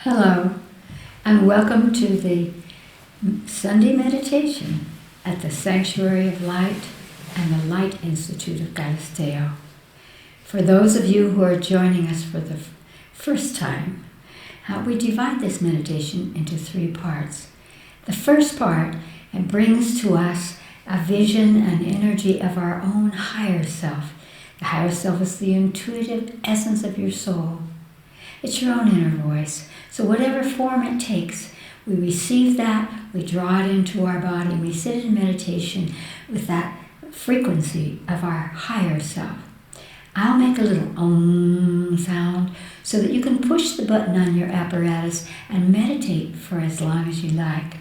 Hello, and welcome to the Sunday meditation at the Sanctuary of Light and the Light Institute of Galisteo. For those of you who are joining us for the first time, we divide this meditation into 3 parts. The first part brings to us a vision and energy of our own higher self. The higher self is the intuitive essence of your soul. It's your own inner voice. So whatever form it takes, we receive that, we draw it into our body, and we sit in meditation with that frequency of our higher self. I'll make a little om sound so that you can push the button on your apparatus and meditate for as long as you like.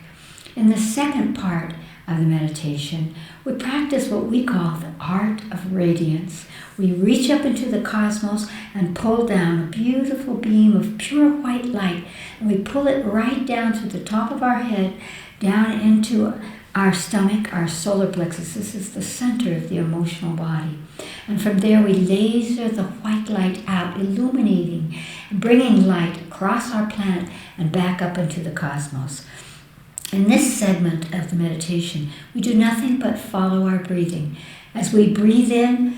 In the second part of the meditation, we practice what we call the art of radiance. We reach up into the cosmos and pull down a beautiful beam of pure white light, and we pull it right down through the top of our head, down into our stomach, our solar plexus. This is the center of the emotional body. And from there we laser the white light out, illuminating and bringing light across our planet and back up into the cosmos. In this segment of the meditation, we do nothing but follow our breathing. As we breathe in,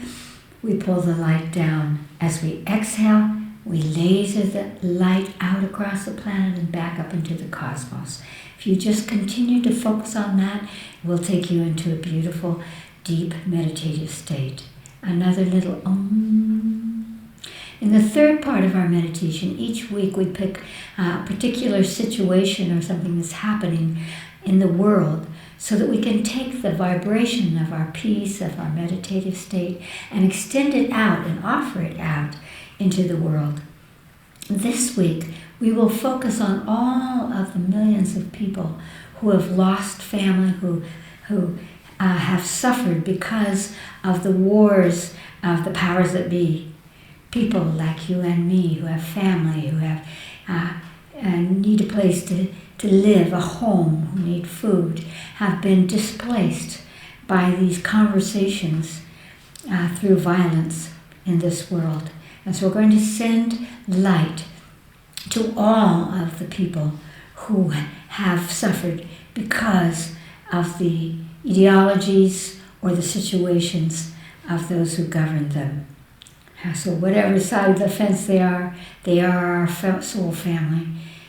we pull the light down. As we exhale, we laser the light out across the planet and back up into the cosmos. If you just continue to focus on that, it will take you into a beautiful, deep meditative state. Another little om. In the third part of our meditation, each week we pick a particular situation or something that's happening in the world so that we can take the vibration of our peace, of our meditative state, and extend it out and offer it out into the world. This week, we will focus on all of the millions of people who have lost family, who have suffered because of the wars of the powers that be. People like you and me who have family, who have need a place to live, a home, who need food, have been displaced by these conversations through violence in this world. And so we're going to send light to all of the people who have suffered because of the ideologies or the situations of those who govern them. So whatever side of the fence they are our soul family,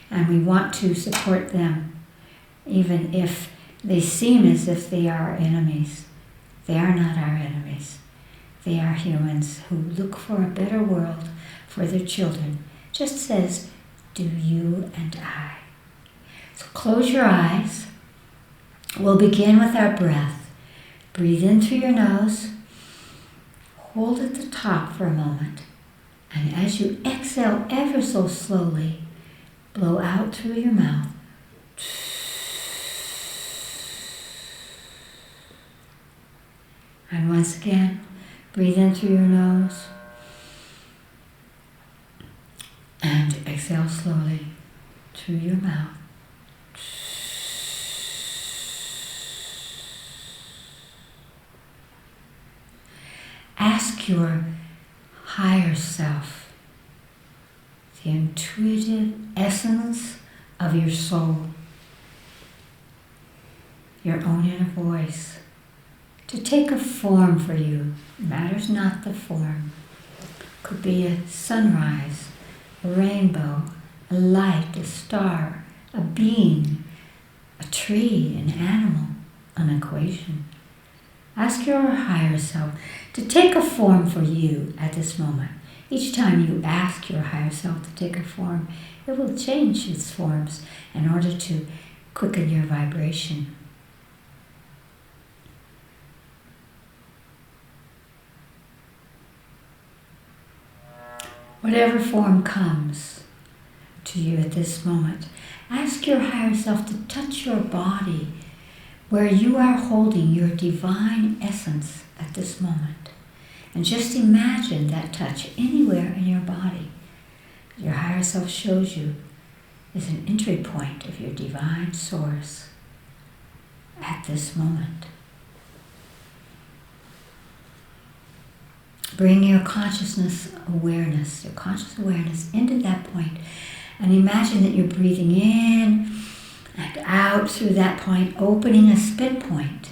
and we want to support them, even if they seem as if they are our enemies. They are not our enemies. They are humans who look for a better world for their children, just as do you and I. So close your eyes. We'll begin with our breath. Breathe in through your nose. Hold at the top for a moment, and as you exhale ever so slowly, blow out through your mouth. And once again, breathe in through your nose, and exhale slowly through your mouth. Ask your higher self, the intuitive essence of your soul, your own inner voice, to take a form for you. It matters not the form. It could be a sunrise, a rainbow, a light, a star, a being, a tree, an animal, an equation. Ask your higher self to take a form for you at this moment. Each time you ask your higher self to take a form, it will change its forms in order to quicken your vibration. Whatever form comes to you at this moment, ask your higher self to touch your body where you are holding your divine essence at this moment. And just imagine that touch anywhere in your body. Your higher self shows you is an entry point of your divine source at this moment. Bring your conscious awareness into that point And imagine that you're breathing in and out through that point, opening a spit point.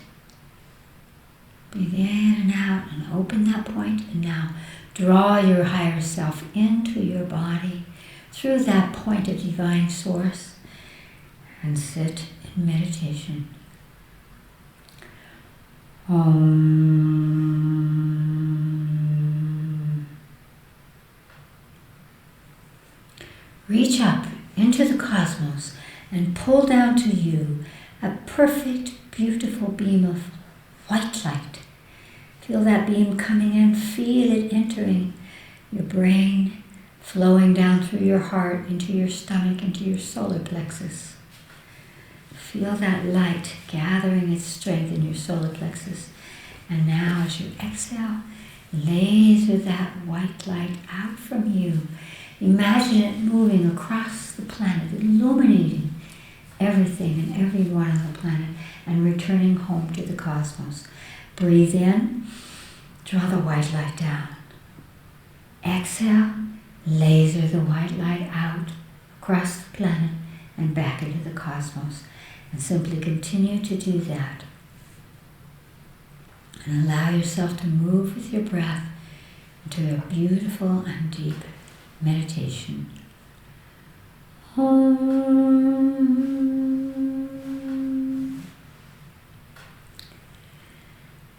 Breathe in and out and open that point. And now draw your higher self into your body through that point of divine source and sit in meditation. Om. Reach up into the cosmos and pull down to you a perfect, beautiful beam of white light. Feel that beam coming in, feel it entering your brain, flowing down through your heart, into your stomach, into your solar plexus. Feel that light gathering its strength in your solar plexus. And now as you exhale, laser that white light out from you. Imagine it moving across the planet, illuminating everything and everyone on the planet and returning home to the cosmos. Breathe in, draw the white light down. Exhale, laser the white light out across the planet and back into the cosmos. And simply continue to do that. And allow yourself to move with your breath into a beautiful and deep meditation. Om.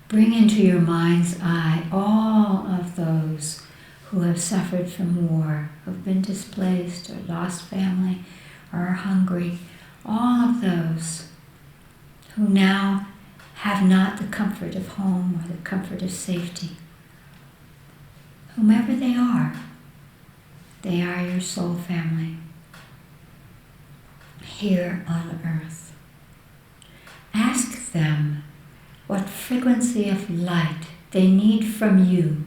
Bring into your mind's eye all of those who have suffered from war, who have been displaced or lost family or are hungry. All of those who now have not the comfort of home or the comfort of safety. Whomever they are your soul family here on earth. Ask them what frequency of light they need from you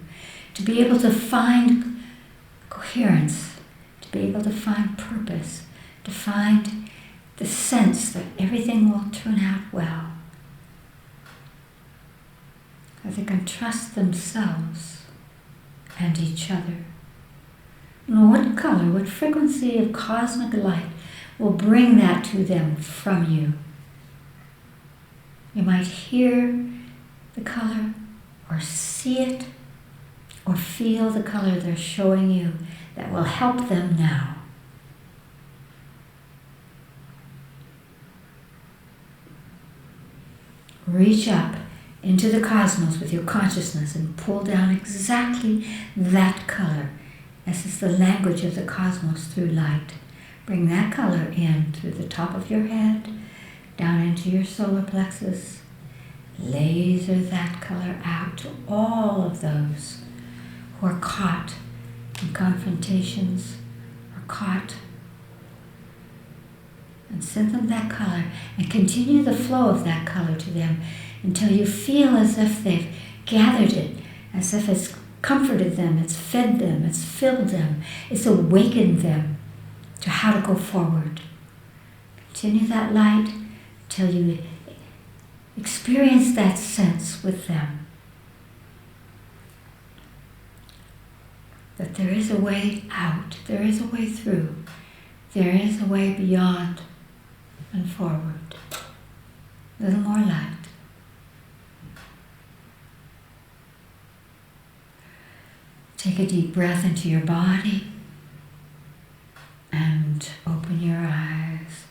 to be able to find coherence, to be able to find purpose, to find the sense that everything will turn out well. That they can trust themselves and each other. And what color, what frequency of cosmic light will bring that to them from you? You might hear the color or see it or feel the color they're showing you that will help them now. Reach up into the cosmos with your consciousness and pull down exactly that color. This is the language of the cosmos through light. Bring that color in through the top of your head, down into your solar plexus. Laser that color out to all of those who are caught in confrontations or caught, and send them that color and continue the flow of that color to them until you feel as if they've gathered it, as if it's comforted them, it's fed them, it's filled them, it's awakened them to how to go forward. Continue that light till you experience that sense with them. That there is a way out, there is a way through, there is a way beyond and forward. A little more light. Take a deep breath into your body and open your eyes.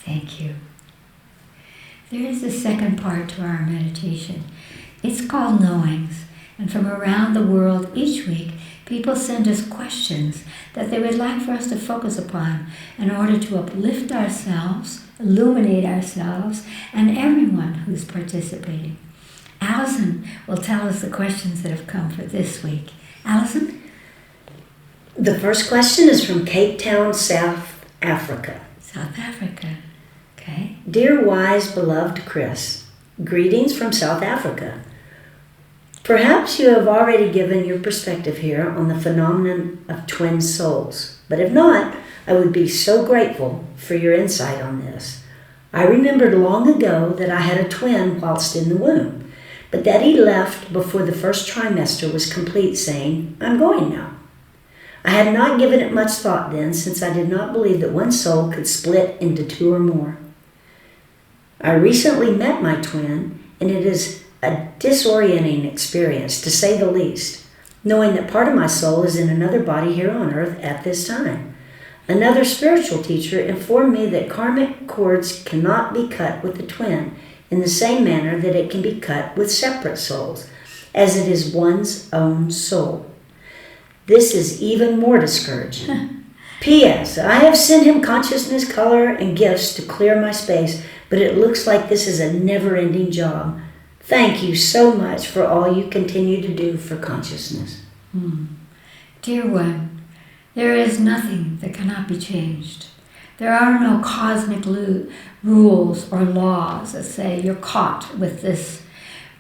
Thank you. There is a second part to our meditation. It's called knowings. And from around the world each week, people send us questions that they would like for us to focus upon in order to uplift ourselves, illuminate ourselves, and everyone who's participating. Allison will tell us the questions that have come for this week. Allison? The first question is from Cape Town, South Africa. South Africa. Okay. Dear wise, beloved Chris, greetings from South Africa. Perhaps you have already given your perspective here on the phenomenon of twin souls, but if not, I would be so grateful for your insight on this. I remembered long ago that I had a twin whilst in the womb, but that he left before the first trimester was complete, saying, "I'm going now." I had not given it much thought then, since I did not believe that one soul could split into two or more. I recently met my twin, and it is a disorienting experience, to say the least, knowing that part of my soul is in another body here on earth at this time. Another spiritual teacher informed me that karmic cords cannot be cut with the twin in the same manner that it can be cut with separate souls, as it is one's own soul. This is even more discouraging. P.S. I have sent him consciousness, color, and gifts to clear my space, but it looks like this is a never-ending job. Thank you so much for all you continue to do for consciousness. Dear one, there is nothing that cannot be changed. There are no cosmic rules or laws that say you're caught with this.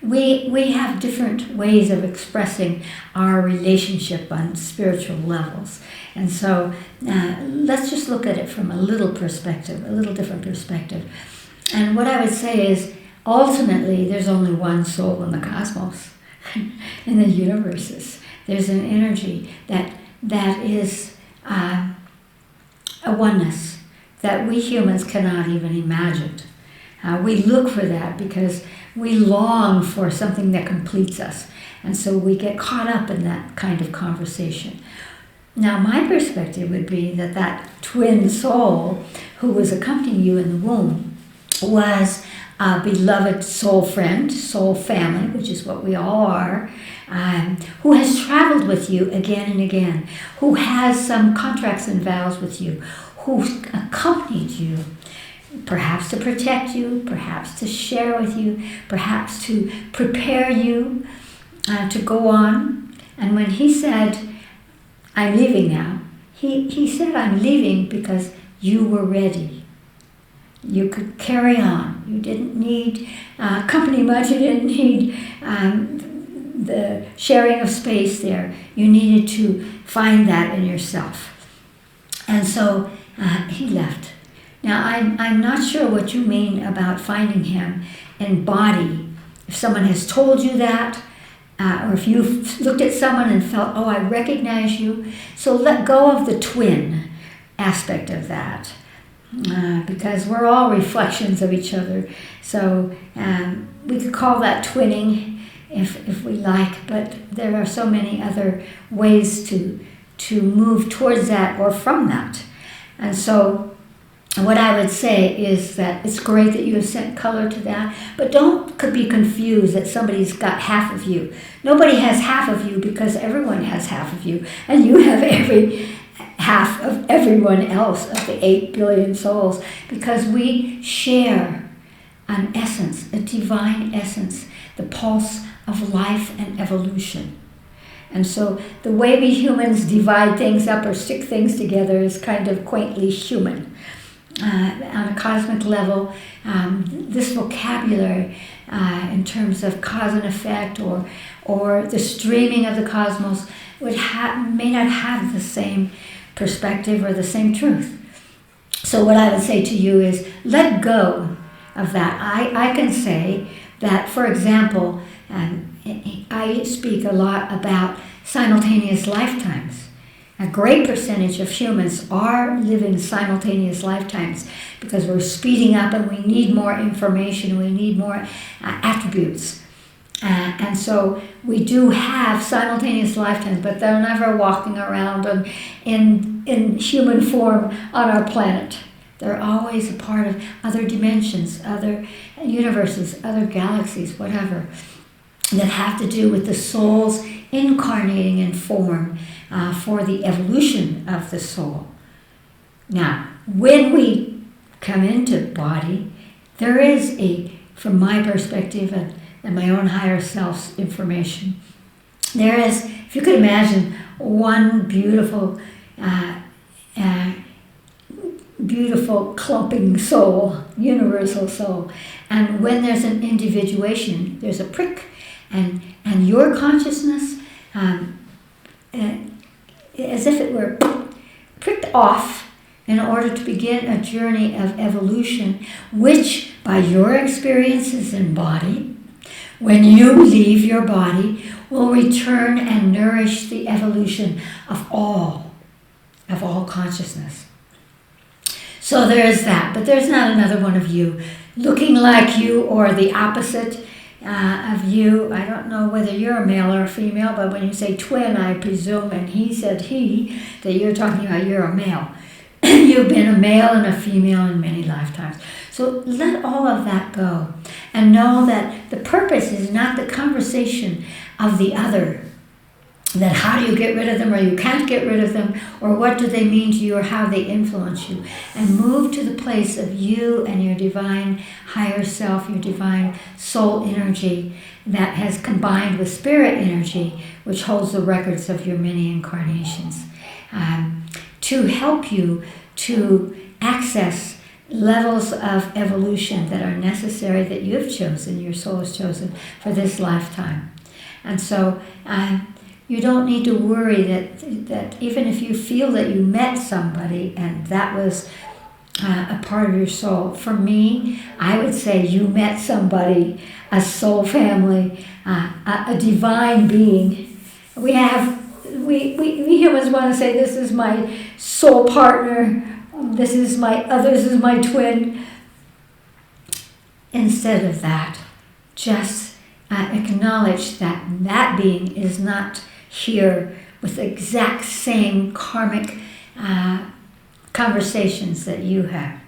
We have different ways of expressing our relationship on spiritual levels. And so let's just look at it from a little perspective, a little different perspective. And what I would say is, ultimately, there's only one soul in the cosmos, in the universes. There's an energy that is a oneness that we humans cannot even imagine. We look for that because we long for something that completes us. And so we get caught up in that kind of conversation. Now, my perspective would be that twin soul who was accompanying you in the womb was a beloved soul friend, soul family, which is what we all are, who has traveled with you again and again, who has some contracts and vows with you, who accompanied you, perhaps to protect you, perhaps to share with you, perhaps to prepare you to go on. And when he said, "I'm leaving now," he said, "I'm leaving because you were ready. You could carry on. You didn't need company much. You didn't need the sharing of space there. You needed to find that in yourself." And so he left. Now, I'm not sure what you mean about finding him in body. If someone has told you that, or if you've looked at someone and felt, "Oh, I recognize you." So let go of the twin aspect of that. Because we're all reflections of each other. So we could call that twinning if we like, but there are so many other ways to move towards that or from that. And so what I would say is that it's great that you have sent color to that, but could be confused that somebody's got half of you. Nobody has half of you because everyone has half of you, and you have every half of everyone else of the 8 billion souls, because we share an essence, a divine essence, the pulse of life and evolution. And so the way we humans divide things up or stick things together is kind of quaintly human. On a cosmic level, this vocabulary in terms of cause and effect or the streaming of the cosmos may not have the same perspective or the same truth. So what I would say to you is let go of that. I can say that, for example, I speak a lot about simultaneous lifetimes. A great percentage of humans are living simultaneous lifetimes because we're speeding up and we need more information, we need more attributes. And so we do have simultaneous lifetimes, but they're never walking around in human form on our planet. They're always a part of other dimensions, other universes, other galaxies, whatever, that have to do with the souls incarnating in form for the evolution of the soul. Now, when we come into body, there is from my perspective and my own higher self's information, there is, if you could imagine, one beautiful clumping soul, universal soul. And when there's an individuation, there's a prick, and your consciousness, as if it were pricked off in order to begin a journey of evolution, which, by your experiences in body, when you leave your body, will return and nourish the evolution of all consciousness. So there is that, but there's not another one of you looking like you or the opposite of you. I don't know whether you're a male or a female, but when you say twin, I presume, and he said that you're talking about you're a male. You've been a male and a female in many lifetimes. So let all of that go and know that the purpose is not the conversation of the other, that how do you get rid of them or you can't get rid of them, or what do they mean to you or how they influence you, and move to the place of you and your divine higher self, your divine soul energy that has combined with spirit energy, which holds the records of your many incarnations, to help you to access levels of evolution that are necessary, that you've chosen, your soul has chosen for this lifetime. And so you don't need to worry that even if you feel that you met somebody and that was a part of your soul. For me, I would say you met somebody, a soul family, a divine being. We humans want to say, this is my soul partner, this is my twin. Instead of that, just acknowledge that being is not here with the exact same karmic conversations that you have.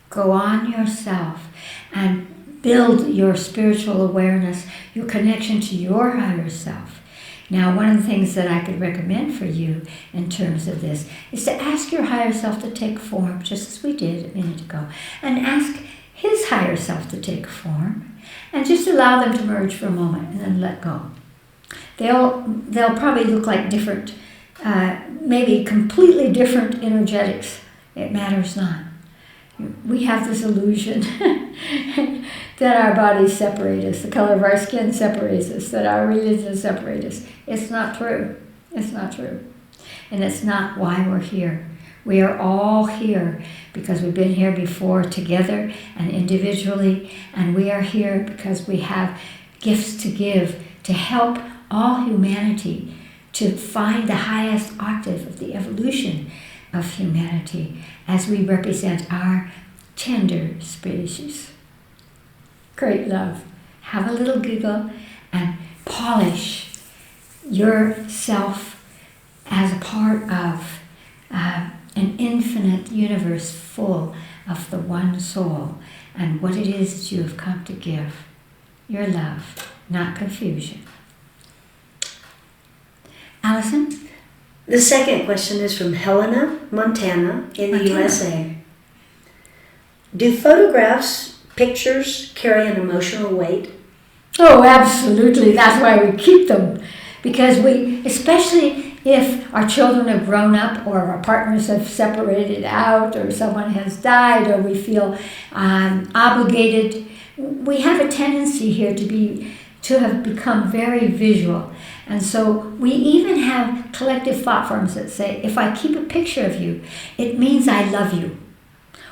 Go on yourself and build your spiritual awareness, your connection to your higher self. Now, one of the things that I could recommend for you in terms of this is to ask your higher self to take form, just as we did a minute ago, and ask his higher self to take form, and just allow them to merge for a moment and then let go. They'll probably look like different, maybe completely different energetics. It matters not. We have this illusion that our bodies separate us, the color of our skin separates us, that our religion separates us. It's not true. It's not true. And it's not why we're here. We are all here because we've been here before together and individually, and we are here because we have gifts to give to help all humanity to find the highest octave of the evolution of humanity as we represent our tender species. Great love. Have a little giggle and polish yourself as a part of an infinite universe full of the one soul and what it is that you have come to give. Your love, not confusion. Allison? The second question is from Helena, Montana, in the USA. Do photographs, pictures, carry an emotional weight? Oh, absolutely. That's why we keep them. Because especially if our children have grown up or our partners have separated out or someone has died or we feel obligated, we have a tendency here to have become very visual. And so we even have collective thought forms that say, if I keep a picture of you, it means I love you.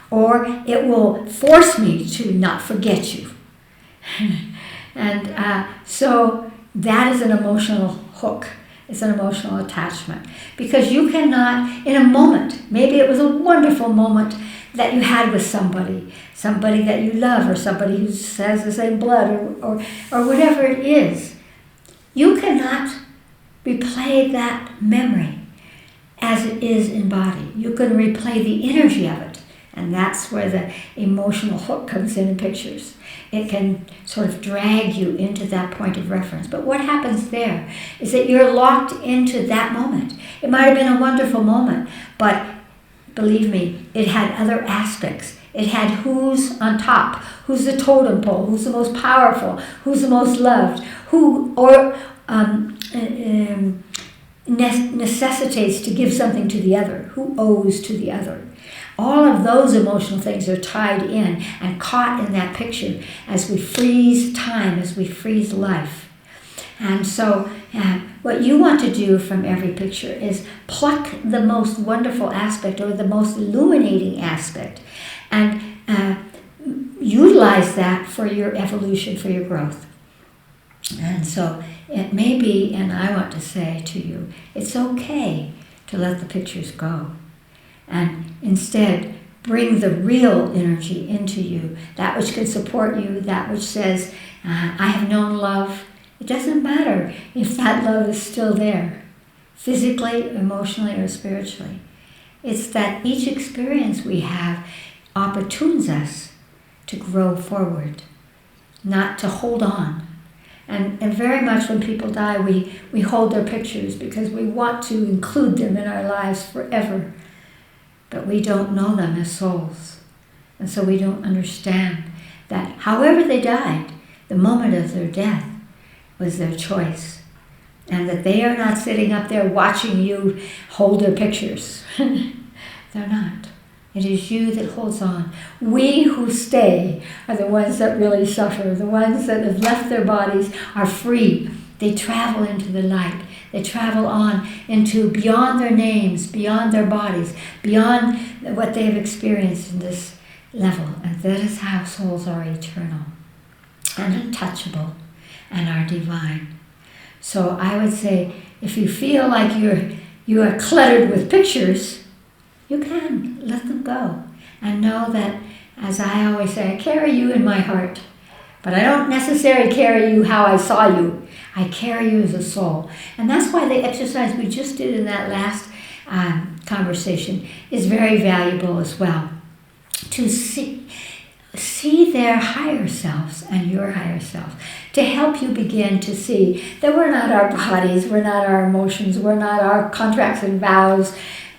Or it will force me to not forget you. And so that is an emotional hook. It's an emotional attachment. Because you cannot, in a moment, maybe it was a wonderful moment that you had with somebody that you love, or somebody who has the same blood, or whatever it is. You cannot replay that memory as it is in body. You can replay the energy of it. And that's where the emotional hook comes in pictures. It can sort of drag you into that point of reference. But what happens there is that you're locked into that moment. It might have been a wonderful moment, but believe me, it had other aspects. It had who's on top, who's the totem pole, who's the most powerful, who's the most loved, necessitates to give something to the other, who owes to the other. All of those emotional things are tied in and caught in that picture as we freeze time, as we freeze life. And so what you want to do from every picture is pluck the most wonderful aspect or the most illuminating aspect and utilize that for your evolution, for your growth. And so it may be, and I want to say to you, it's okay to let the pictures go. And instead, bring the real energy into you, that which can support you, that which says, I have known love. It doesn't matter if that love is still there, physically, emotionally, or spiritually. It's that each experience we have opportunes us to grow forward, not to hold on. And very much when people die, we hold their pictures because we want to include them in our lives forever. But we don't know them as souls. And so we don't understand that however they died, the moment of their death was their choice. And that they are not sitting up there watching you hold their pictures. They're not. It is you that holds on. We who stay are the ones that really suffer. The ones that have left their bodies are free. They travel into the light. They travel on into beyond their names, beyond their bodies, beyond what they have experienced in this level. And that is how souls are eternal and untouchable and are divine. So I would say, if you feel like you are cluttered with pictures, you can let them go. And know that, as I always say, I carry you in my heart. But I don't necessarily carry you how I saw you. I carry you as a soul. And that's why the exercise we just did in that last conversation is very valuable as well. To see their higher selves and your higher self. To help you begin to see that we're not our bodies, we're not our emotions, we're not our contracts and vows.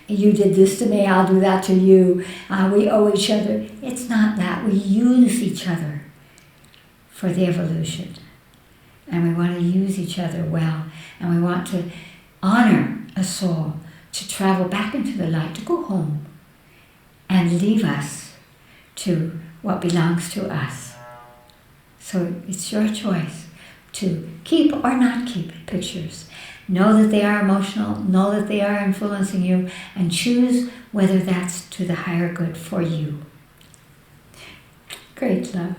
You did this to me, I'll do that to you. We owe each other. It's not that. We use each other for the evolution. And we want to use each other well. And we want to honor a soul to travel back into the light, to go home and leave us to what belongs to us. So it's your choice to keep or not keep pictures. Know that they are emotional, know that they are influencing you, and choose whether that's to the higher good for you. Great, love.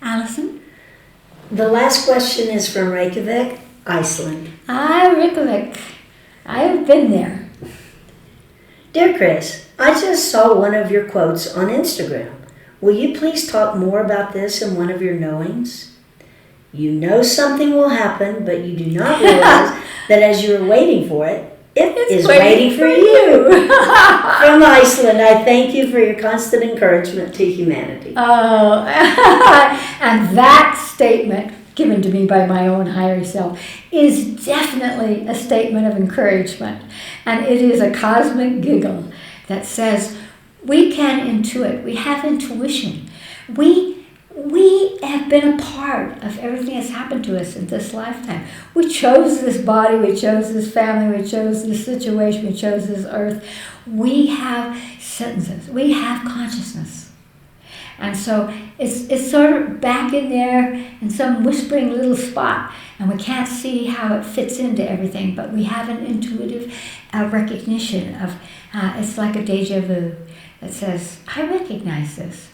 Alison? The last question is from Reykjavik, Iceland. Reykjavik. I have been there. Dear Chris, I just saw one of your quotes on Instagram. Will you please talk more about this in one of your knowings? You know something will happen, but you do not realize that as you are waiting for it, it is waiting for you. From Iceland, I thank you for your constant encouragement to humanity. Oh, and that statement, given to me by my own higher self, is definitely a statement of encouragement. And it is a cosmic giggle that says, we can intuit, we have intuition. We have been a part of everything that's happened to us in this lifetime. We chose this body, we chose this family, we chose this situation, we chose this earth. We have sentences, we have consciousness. And so it's sort of back in there in some whispering little spot, and we can't see how it fits into everything, but we have an intuitive recognition of, it's like a deja vu that says, I recognize this.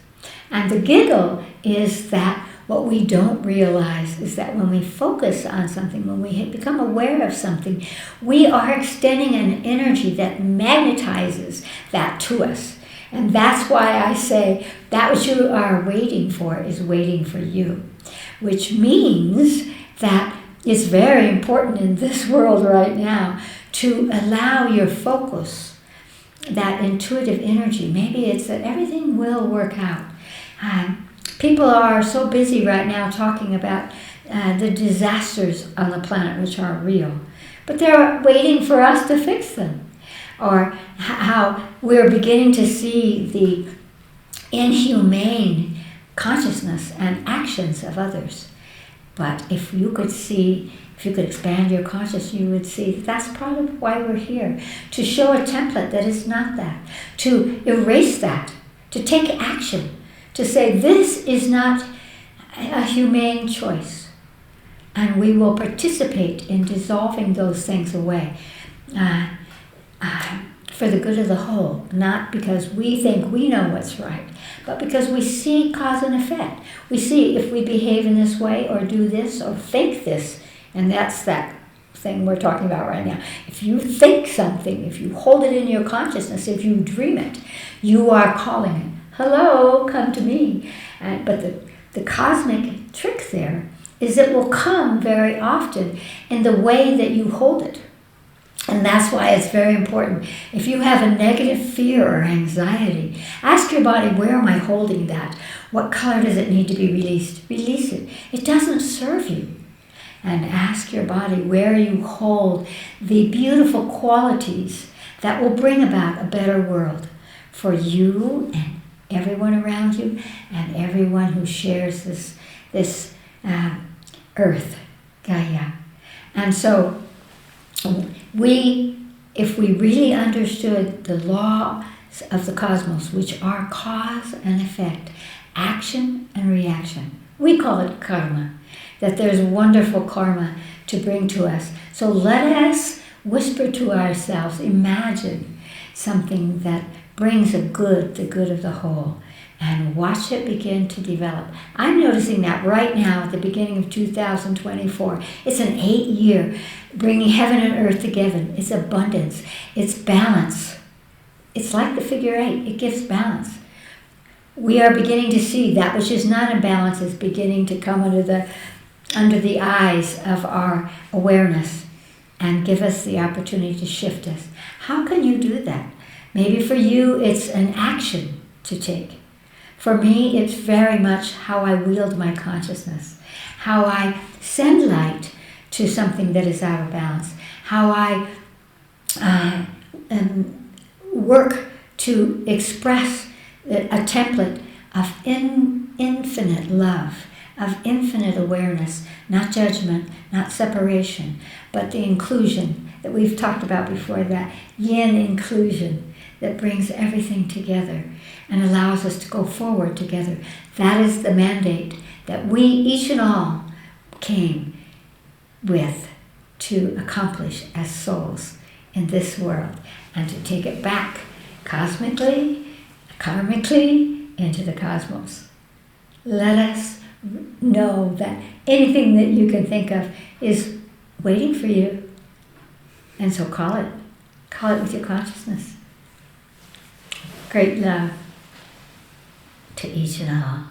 And the giggle is that what we don't realize is that when we focus on something, when we become aware of something, we are extending an energy that magnetizes that to us. And that's why I say that what you are waiting for is waiting for you, which means that it's very important in this world right now to allow your focus, that intuitive energy. Maybe it's that everything will work out. People are so busy right now talking about the disasters on the planet, which are real, but they're waiting for us to fix them. Or how we're beginning to see the inhumane consciousness and actions of others. But if you could expand your consciousness, you would see that's part of why we're here, to show a template that is not that, to erase that, to take action, to say this is not a humane choice. And we will participate in dissolving those things away. for the good of the whole, not because we think we know what's right, but because we see cause and effect. We see if we behave in this way or do this or think this, and that's that thing we're talking about right now. If you think something, if you hold it in your consciousness, if you dream it, you are calling it. Hello, come to me. But the cosmic trick there is it will come very often in the way that you hold it. And that's why it's very important. If you have a negative fear or anxiety, ask your body, where am I holding that? What color does it need to be released? Release it. It doesn't serve you. And ask your body where you hold the beautiful qualities that will bring about a better world for you and everyone around you and everyone who shares this earth, Gaia. And so if we really understood the laws of the cosmos, which are cause and effect, action and reaction, we call it karma, that there's wonderful karma to bring to us. So let us whisper to ourselves, imagine something that brings the good of the whole, and watch it begin to develop. I'm noticing that right now at the beginning of 2024. It's an 8-year bringing heaven and earth together. It's abundance. It's balance. It's like the figure 8. It gives balance. We are beginning to see that which is not in balance is beginning to come under the eyes of our awareness and give us the opportunity to shift us. How can you do that? Maybe for you it's an action to take. For me, it's very much how I wield my consciousness, how I send light to something that is out of balance, how I work to express a template of infinite love, of infinite awareness, not judgment, not separation, but the inclusion that we've talked about before, that yin inclusion that brings everything together and allows us to go forward together. That is the mandate that we, each and all, came with to accomplish as souls in this world, and to take it back cosmically, karmically, into the cosmos. Let us know that anything that you can think of is waiting for you. And so call it. Call it with your consciousness. Great love to each and all.